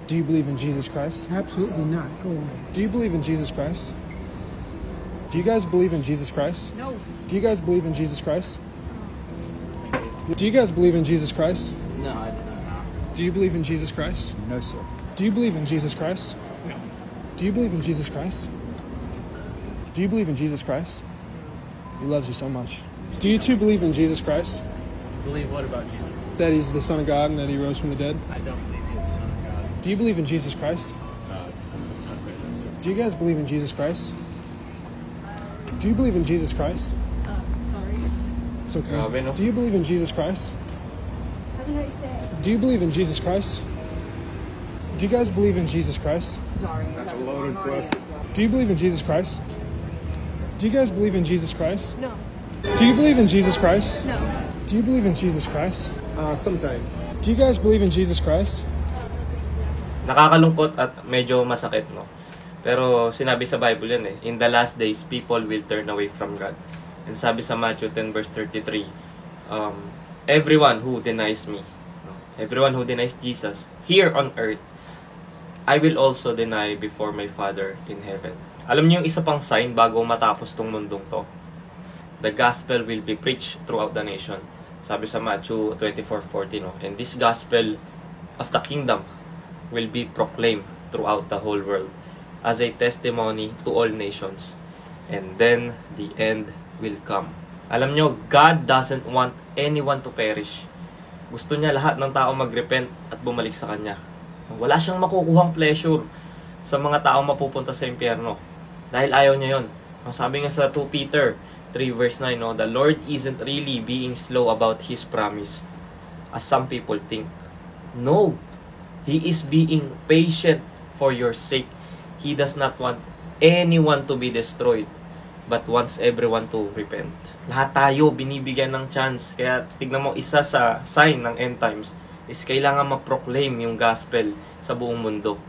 Do you believe in Jesus Christ? Absolutely not. Go on. Do you believe in Jesus Christ? Do you guys believe in Jesus Christ? No. Do you guys believe in Jesus Christ? Do you guys believe in Jesus Christ? No, I do not. Do you believe in Jesus Christ? No, sir. Do you believe in Jesus Christ? No. Do you believe in Jesus Christ? Do you believe in Jesus Christ? He loves you so much. Do you two believe in Jesus Christ? Believe what about Jesus? That he's the Son of God and that he rose from the dead? I don't believe he is the Son of God. Do you believe in Jesus Christ? It's not great. Do you guys believe in Jesus Christ? Do you believe in Jesus Christ? Sorry. It's okay. Grabe, no? Do you believe in Jesus Christ? Have a nice day. Do you believe in Jesus Christ? Do you guys believe in Jesus Christ? Sorry. That's a loaded question. Do you believe in Jesus Christ? Do you guys believe in Jesus Christ? No. Do you believe in Jesus Christ? No. Do you believe in Jesus Christ? Sometimes. Do you guys believe in Jesus Christ? Nakakalungkot at medyo masakit, no? Pero sinabi sa Bible yan eh. In the last days, people will turn away from God. And sabi sa Matthew 10 verse 33, everyone who denies me, no? Everyone who denies Jesus here on earth, I will also deny before my Father in heaven. Alam niyo yung isa pang sign bago matapos tong mundong to? The gospel will be preached throughout the nation. Sabi sa Matthew 24:40, no? And this gospel of the kingdom will be proclaimed throughout the whole world as a testimony to all nations. And then the end will come. Alam nyo, God doesn't want anyone to perish. Gusto niya lahat ng tao mag-repent at bumalik sa Kanya. Wala siyang makukuhang pleasure sa mga tao mapupunta sa impyerno. Dahil ayaw niya yon. Sabi nga sa 2 Peter 3 verse 9, no, the Lord isn't really being slow about His promise, as some people think. No, He is being patient for your sake. He does not want anyone to be destroyed, but wants everyone to repent. Lahat tayo binibigyan ng chance. Kaya tignan mo, isa sa sign ng end times is kailangan ma-proclaim yung gospel sa buong mundo.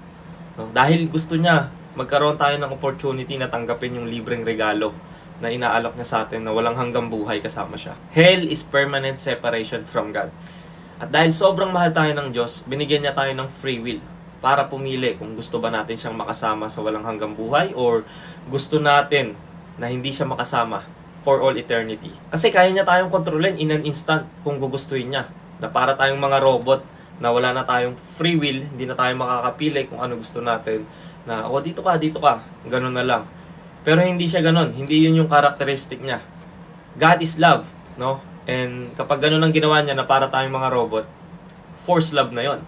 No? Dahil gusto niya, magkaroon tayo ng opportunity na tanggapin yung libreng regalo na inaalok niya sa atin na walang hanggang buhay kasama siya. Hell is permanent separation from God. At dahil sobrang mahal tayo ng Diyos, binigyan niya tayo ng free will para pumili kung gusto ba natin siyang makasama sa walang hanggang buhay or gusto natin na hindi siya makasama for all eternity. Kasi kaya niya tayong kontrolin in an instant kung gugustuhin niya. Na para tayong mga robot na wala na tayong free will, hindi na tayo makakapili kung ano gusto natin. Na, dito ka, ganun na lang. Pero hindi siya ganun. Hindi yun yung characteristic niya. God is love, no? And kapag ganun ang ginawa niya na para tayong mga robot, forced love na yon.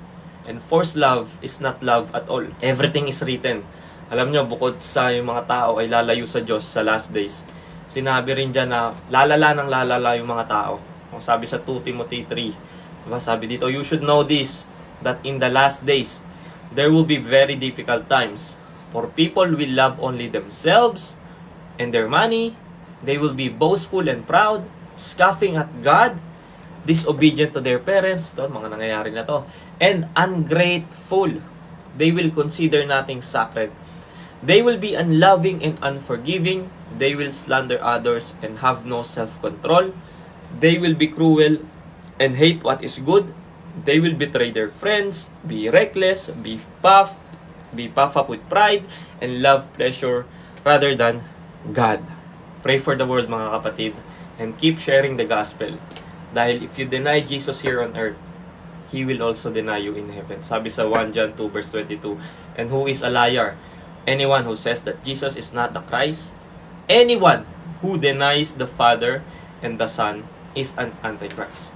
And forced love is not love at all. Everything is written. Alam nyo, bukod sa yung mga tao ay lalayo sa Diyos sa last days, sinabi rin dyan na lalala yung mga tao. Kung sabi sa 2 Timothy 3, diba, sabi dito, you should know this, that in the last days, there will be very difficult times. For people will love only themselves and their money. They will be boastful and proud, scoffing at God, disobedient to their parents. Ito, mga nangyayari na to. And ungrateful. They will consider nothing sacred. They will be unloving and unforgiving. They will slander others and have no self-control. They will be cruel and hate what is good. They will betray their friends, be reckless, be puffed up with pride, and love pleasure rather than God. Pray for the world, mga kapatid, and keep sharing the gospel. Dahil if you deny Jesus here on earth, He will also deny you in heaven. Sabi sa 1 John 2 verse 22, and who is a liar? Anyone who says that Jesus is not the Christ. Anyone who denies the Father and the Son is an Antichrist.